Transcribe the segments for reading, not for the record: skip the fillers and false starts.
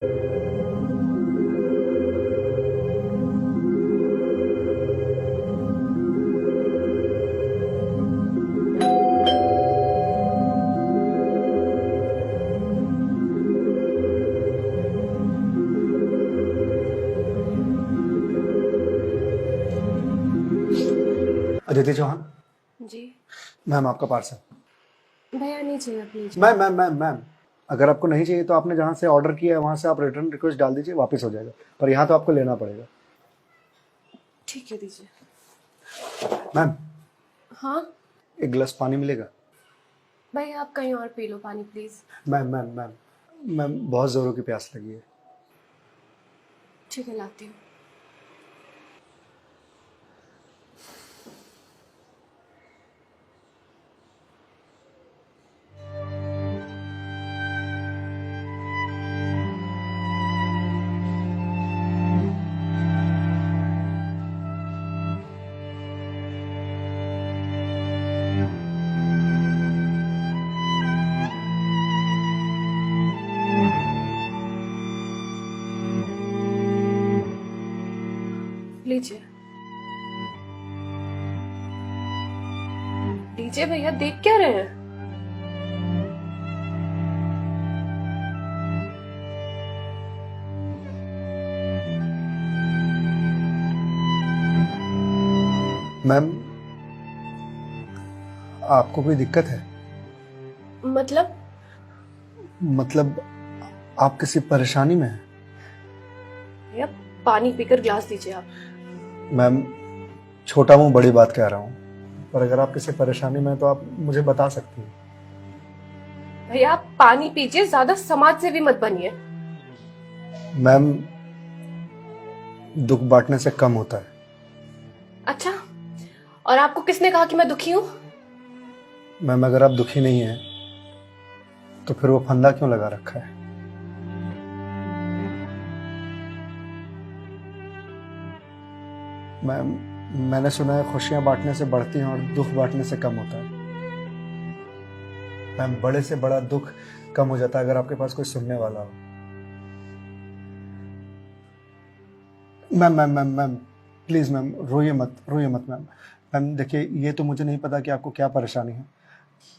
अदिति चौहान। जी। Ma'am आपका parcel. भैया नहीं चाहिए प्लीज। मैम अगर आपको नहीं चाहिए तो आपने जहाँ से ऑर्डर किया है वहाँ से आप रिटर्न रिक्वेस्ट डाल दीजिए, वापस हो जाएगा, पर यहाँ तो आपको लेना पड़ेगा। ठीक है दीजिए। मैम हाँ एक गिलास पानी मिलेगा? भैया आप कहीं और पी लो पानी प्लीज। मैम बहुत ज़ोरों की प्यास लगी है। ठीक है लाती हूँ। लीजिए लीजिए भैया, देख क्या रहे हैं? मैम आपको कोई दिक्कत है? मतलब आप किसी परेशानी में हैं? भैया पानी पीकर ग्लास दीजिए आप। मैम छोटा मुंह बड़ी बात कह रहा हूँ, पर अगर आप किसी परेशानी में हैं तो आप मुझे बता सकती हैं। भैया आप पानी पीजिए, ज्यादा समाज से भी मत बनिए। मैम दुख बांटने से कम होता है। अच्छा, और आपको किसने कहा कि मैं दुखी हूँ? मैम अगर आप दुखी नहीं हैं तो फिर वो फंदा क्यों लगा रखा है? मैम मैंने सुना है खुशियां बांटने से बढ़ती हैं और दुख बांटने से कम होता है। मैम बड़े से बड़ा दुख कम हो जाता है अगर आपके पास कोई सुनने वाला हो। मैम प्लीज मैम रोइए मत मैम देखिए, ये तो मुझे नहीं पता कि आपको क्या परेशानी है,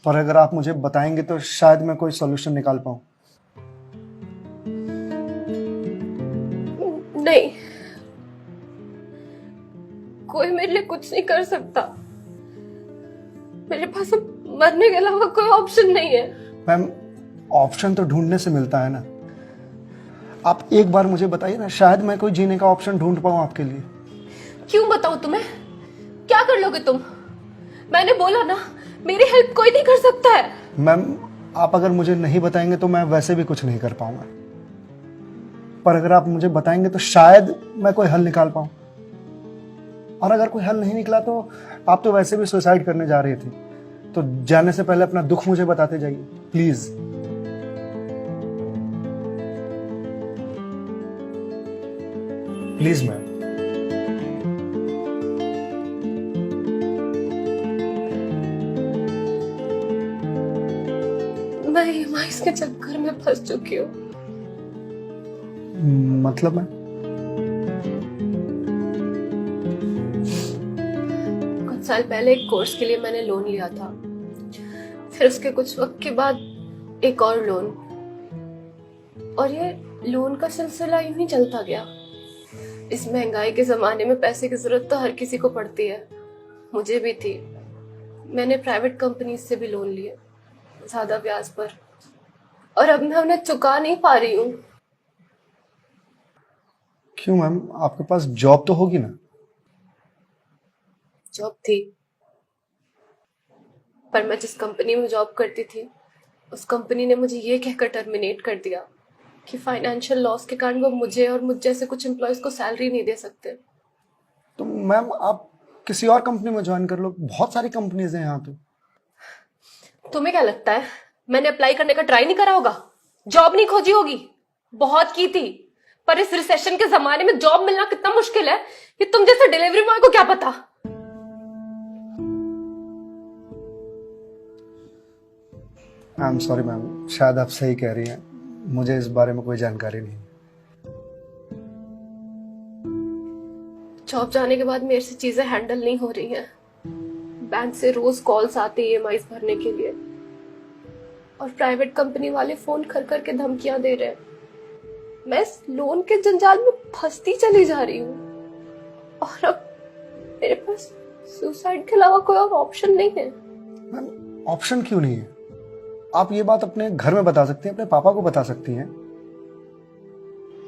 पर अगर आप मुझे बताएंगे तो शायद मैं कोई सॉल्यूशन निकाल पाऊं। नहीं, कोई मेरे लिए कुछ नहीं कर सकता। मेरे पास अब मरने के अलावा कोई ऑप्शन नहीं है। मैम ऑप्शन तो ढूंढने से मिलता है ना। आप एक बार मुझे बताइए ना, शायद मैं कोई जीने का ऑप्शन ढूंढ पाऊं आपके लिए। क्यों बताऊं तुम्हें? क्या कर लोगे तुम? मैंने बोला ना, मेरी हेल्प कोई नहीं कर सकता है। मैम आप अगर मुझे नहीं बताएंगे तो मैं वैसे भी कुछ नहीं कर पाऊंगा, पर अगर आप मुझे बताएंगे तो शायद मैं कोई हल निकाल पाऊं। और अगर कोई हल नहीं निकला तो आप तो वैसे भी सुसाइड करने जा रही थी, तो जाने से पहले अपना दुख मुझे बताते जाइए प्लीज। Please ma'am. मैं ईएमआईस के चक्कर में फंस चुकी हूँ। मतलब मैं कुछ साल पहले एक कोर्स के लिए मैंने लोन लिया था, फिर उसके कुछ वक्त के बाद एक और लोन, और ये लोन का सिलसिला यूं ही चलता गया। इस महंगाई के जमाने में पैसे की जरूरत तो हर किसी को पड़ती है, मुझे भी थी। मैंने प्राइवेट कंपनी से भी लोन लिए, ज्यादा ब्याज पर, और अब मैं उन्हें चुका नहीं पा रही हूँ। क्यों मैम, आपके पास जॉब तो होगी ना? जॉब थी, पर मैं जिस कंपनी में जॉब करती थी उस कंपनी ने मुझे ये कहकर टर्मिनेट कर दिया कि फाइनेंशियल लॉस के कारण वो मुझे और मुझ जैसे कुछ एम्प्लॉयज को सैलरी नहीं दे सकते। तो मैम आप किसी और कंपनी में ज्वाइन कर लो, बहुत सारी कंपनीज हैं यहाँ तो। तुम्हें क्या लगता है मैंने अप्लाई करने का ट्राई नहीं करा होगा? जॉब नहीं खोजी होगी? बहुत की थी, पर इस रिसेशन के जमाने में जॉब मिलना कितना मुश्किल है कि तुम जैसे डिलीवरी बॉय को क्या पता। आई एम सॉरी मैम, शायद आप सही कह रही हैं, मुझे इस बारे में कोई जानकारी नहीं है। जॉब जाने के बाद मेरे से चीजें हैंडल नहीं हो रही हैं। बैंक से रोज कॉल्स आते ईएमआईज भरने के लिए, और प्राइवेट कंपनी वाले फोन कर कर के धमकियां दे रहे हैं। मैं इस लोन के जंजाल में फंसती चली जा रही हूँ, और अब मेरे पास सुसाइड के अलावा कोई और ऑप्शन नहीं है। मैम ऑप्शन क्यों नहीं है? आप ये बात अपने घर में बता सकती हैं, अपने पापा को बता सकती हैं।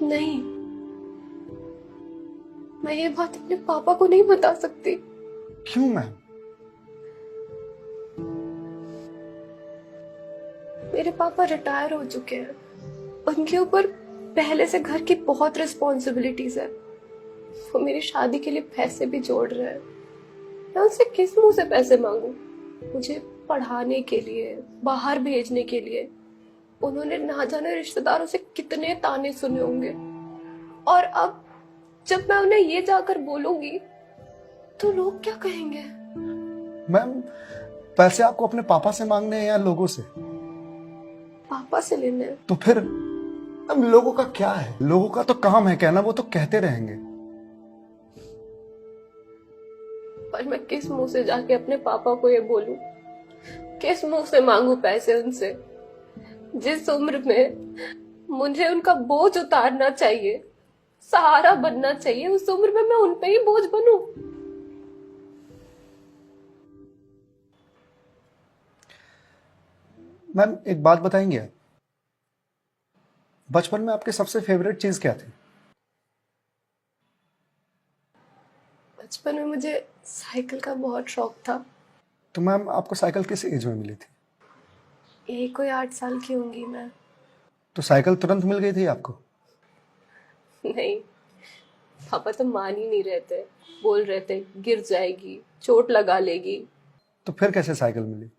नहीं, मैं ये बात अपने पापा को नहीं बता सकती। क्यों मैम? मेरे पापा रिटायर हो चुके हैं, उनके ऊपर पहले से घर की बहुत रिस्पॉन्सिबिलिटीज है। वो मेरी शादी के लिए पैसे भी जोड़ रहे हैं। मैं उनसे किस मुंह से पैसे मांगू? मुझे पढ़ाने के लिए, बाहर भेजने के लिए उन्होंने ना जाने रिश्तेदारों से कितने ताने सुने होंगे, और अब जब मैं उन्हें ये जाकर बोलूंगी तो लोग क्या कहेंगे? मैम पैसे आपको अपने पापा से मांगने हैं या लोगों से? पापा से लेने हैं। तो फिर अब लोगों का क्या है? लोगों का तो काम है कहना, वो तो कहते रहेंगे। पर मैं किस मुंह से जाके अपने पापा को ये बोलूं? किस मुंह से मांगू पैसे उनसे? जिस उम्र में मुझे उनका बोझ उतारना चाहिए, सहारा बनना चाहिए, उस उम्र में मैं उन पे ही बोझ बनूं? मैम एक बात बताएंगे, बचपन में आपकी सबसे फेवरेट चीज क्या थी? बचपन में मुझे साइकिल का बहुत शौक था। तो मैम आपको साइकिल किस एज में मिली थी? यही कोई 8 साल की होंगी मैं। तो साइकिल तुरंत मिल गई थी आपको? नहीं, पापा तो मान ही नहीं रहे थे। बोल रहे थे गिर जाएगी, चोट लगा लेगी। तो फिर कैसे साइकिल मिली?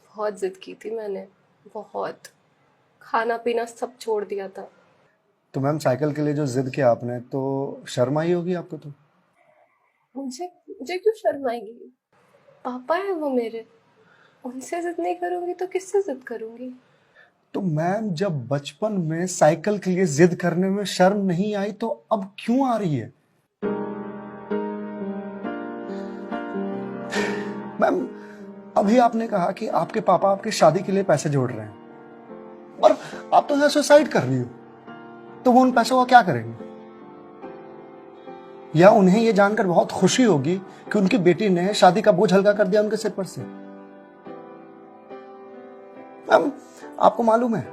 बहुत जिद की थी मैंने, बहुत। खाना पीना सब छोड़ दिया था। तो मैम साइकिल के लिए जो जिद किया आपने, तो शर्म आई होगी आपको? तो मुझे मुझे क्यों शर्म आएगी? पापा है वो मेरे, उनसे जिद नहीं करूंगी तो किससे जिद करूंगी? तो मैम जब बचपन में साइकिल के लिए जिद करने में शर्म नहीं आई, तो अब क्यों आ रही है? मैम अभी आपने कहा कि आपके पापा आपकी शादी के लिए पैसे जोड़ रहे हैं, और आप तो यहाँ सुसाइड कर रही हो, तो वो उन पैसों का क्या करेंगे? या उन्हें ये जानकर बहुत खुशी होगी कि उनकी बेटी ने शादी का बोझ हल्का कर दिया उनके सिर पर से। मैम आपको मालूम है,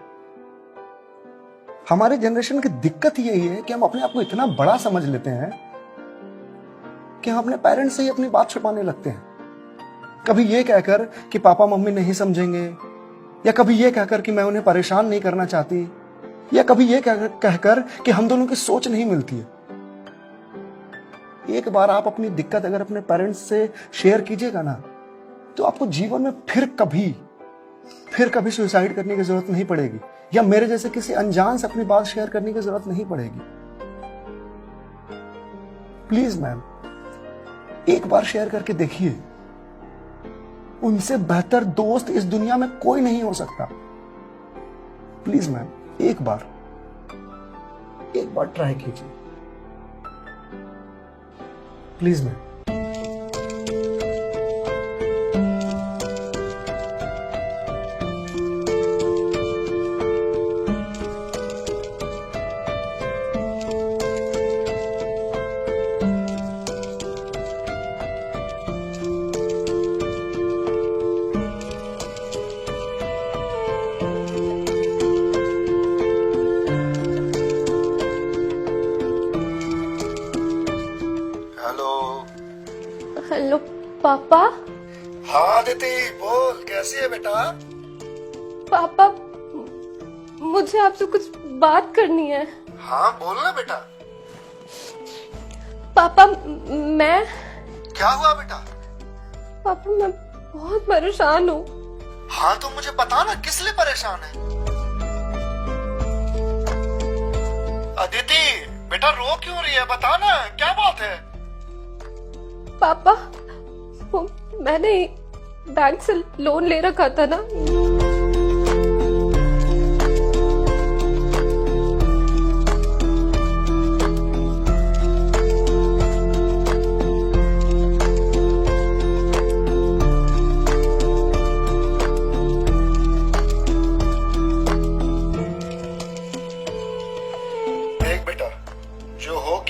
हमारे जनरेशन की दिक्कत यही है कि हम अपने आप को इतना बड़ा समझ लेते हैं कि हम अपने पेरेंट्स से ही अपनी बात छुपाने लगते हैं। कभी ये कहकर कि पापा मम्मी नहीं समझेंगे, या कभी ये कहकर कि मैं उन्हें परेशान नहीं करना चाहती, या कभी ये कहकर कि हम दोनों की सोच नहीं मिलती है। एक बार आप अपनी दिक्कत अगर अपने पेरेंट्स से शेयर कीजिएगा ना, तो आपको जीवन में फिर कभी सुसाइड करने की जरूरत नहीं पड़ेगी, या मेरे जैसे किसी अनजान से अपनी बात शेयर करने की जरूरत नहीं पड़ेगी। प्लीज मैम एक बार शेयर करके देखिए, उनसे बेहतर दोस्त इस दुनिया में कोई नहीं हो सकता। प्लीज मैम एक बार ट्राई कीजिए, प्लीज मैम। हेलो पापा। हाँ दीदी बोल, कैसी है बेटा? पापा मुझे आपसे कुछ बात करनी है। हाँ बोल ना बेटा। पापा मैं क्या हुआ बेटा? पापा मैं बहुत परेशान हूँ। हाँ तो मुझे बता ना, किस लिए परेशान है? अदिति बेटा रो क्यों रही है, बता ना क्या बात है? पापा वो मैंने बैंक से लोन ले रखा था ना,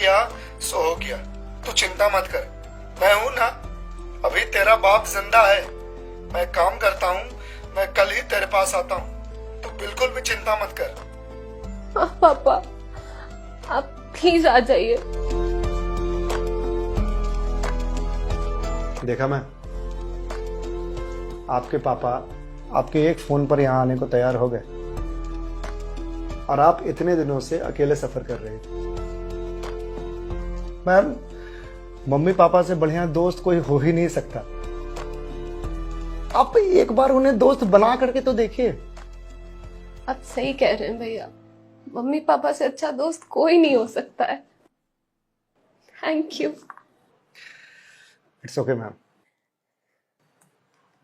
किया सो हो गया, तू चिंता मत कर, मैं हूं ना, अभी तेरा बाप जिंदा है, मैं काम करता हूँ, मैं कल ही तेरे पास आता हूँ, तू बिल्कुल भी चिंता मत कर। हाँ पापा, आप प्लीज आ जाइए। देखा मैं, आपके पापा आपके एक फोन पर यहाँ आने को तैयार हो गए और आप इतने दिनों से अकेले सफर कर रहे थे। मैम, मम्मी पापा से बढ़िया दोस्त कोई हो ही नहीं सकता। आप एक बार उन्हें दोस्त बना करके तो देखिए। आप सही कह रहे हैं भैया, मम्मी पापा से अच्छा दोस्त कोई नहीं हो सकता है। Thank you. It's okay ma'am,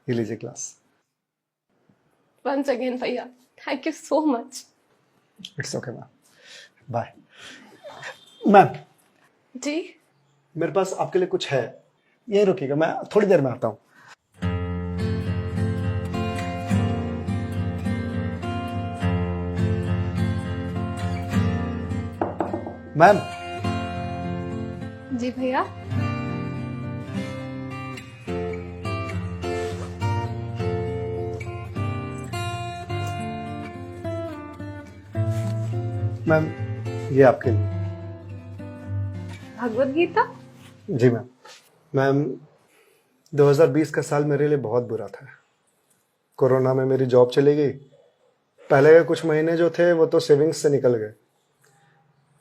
ये लीजिए क्लास। वंस अगेन भैया, thank you so much. It's okay ma'am, bye. Ma'am ji, मेरे पास आपके लिए कुछ है, यही रुकिएगा, मैं थोड़ी देर में आता हूँ। मैम। जी भैया। मैम, ये आपके लिए। भगवत गीता? जी मैम। मैम, 2020 का साल मेरे लिए बहुत बुरा था। कोरोना में मेरी जॉब चली गई। पहले के कुछ महीने जो थे वो तो सेविंग्स से निकल गए,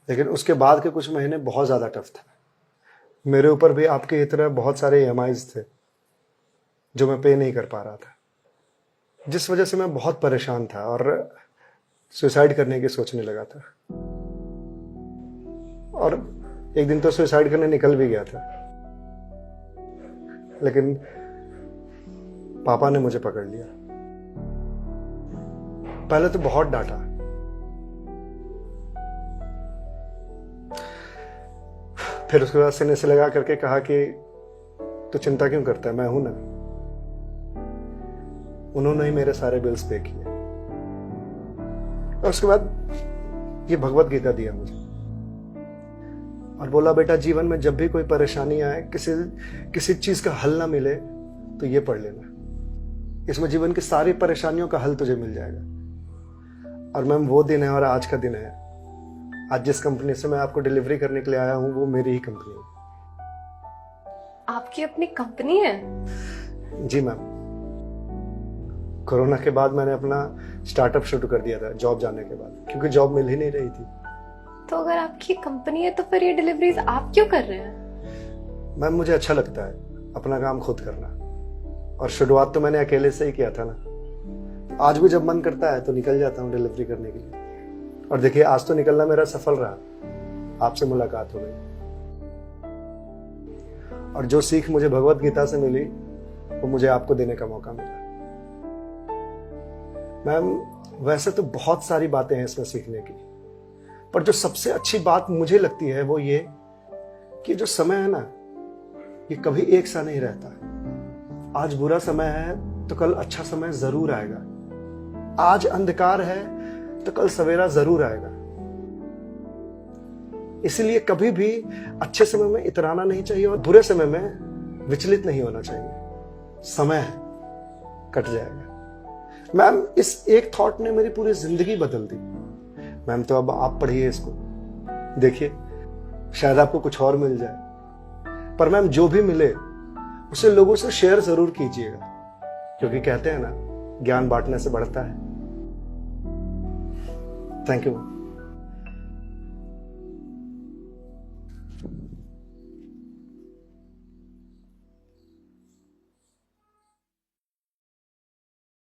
लेकिन उसके बाद के कुछ महीने बहुत ज़्यादा टफ था। मेरे ऊपर भी आपकी तरह बहुत सारे EMIs थे जो मैं पे नहीं कर पा रहा था, जिस वजह से मैं बहुत परेशान था और सुसाइड करने की सोचने लगा था। और एक दिन तो सुसाइड करने निकल भी गया था, लेकिन पापा ने मुझे पकड़ लिया। पहले तो बहुत डांटा, फिर उसके बाद सीने से लगा करके कहा कि तू चिंता क्यों करता है, मैं हूं ना। उन्होंने ही मेरे सारे बिल्स पे किए और उसके बाद ये भगवत गीता दिया मुझे और बोला, बेटा जीवन में जब भी कोई परेशानी आए, किसी चीज का हल ना मिले तो ये पढ़ लेना, इसमें जीवन की सारी परेशानियों का हल तुझे मिल जाएगा। और मैम, वो दिन है और आज का दिन है। आज जिस कंपनी से मैं आपको डिलीवरी करने के लिए आया हूं वो मेरी ही कंपनी है। आपकी अपनी कंपनी है? जी मैम। कोरोना के बाद मैंने अपना स्टार्टअप शुरू कर दिया था जॉब जाने के बाद, क्योंकि जॉब मिल ही नहीं रही थी। तो अगर आपकी कंपनी है तो फिर ये डिलीवरीज आप क्यों कर रहे हैं? मैम, मुझे अच्छा लगता है अपना काम खुद करना, और शुरुआत तो मैंने अकेले से ही किया था ना। आज भी जब मन करता है तो निकल जाता हूँ डिलीवरी करने के लिए। और देखिए, आज तो निकलना मेरा सफल रहा, आपसे मुलाकात हो गई। और जो सीख मुझे भगवत गीता से मिली वो मुझे आपको देने का मौका मिला। मैम, वैसे तो बहुत सारी बातें हैं इसमें सीखने की, पर जो सबसे अच्छी बात मुझे लगती है वो ये कि जो समय है ना, ये कभी एक सा नहीं रहता। आज बुरा समय है तो कल अच्छा समय जरूर आएगा। आज अंधकार है तो कल सवेरा जरूर आएगा। इसलिए कभी भी अच्छे समय में इतराना नहीं चाहिए और बुरे समय में विचलित नहीं होना चाहिए। समय है, कट जाएगा। मैम, इस एक थॉट ने मेरी पूरी जिंदगी बदल दी। मैम, तो अब आप पढ़िए इसको, देखिए शायद आपको कुछ और मिल जाए। पर मैम, जो भी मिले उसे लोगों से शेयर जरूर कीजिएगा, क्योंकि कहते हैं ना, ज्ञान बांटने से बढ़ता है। Thank you.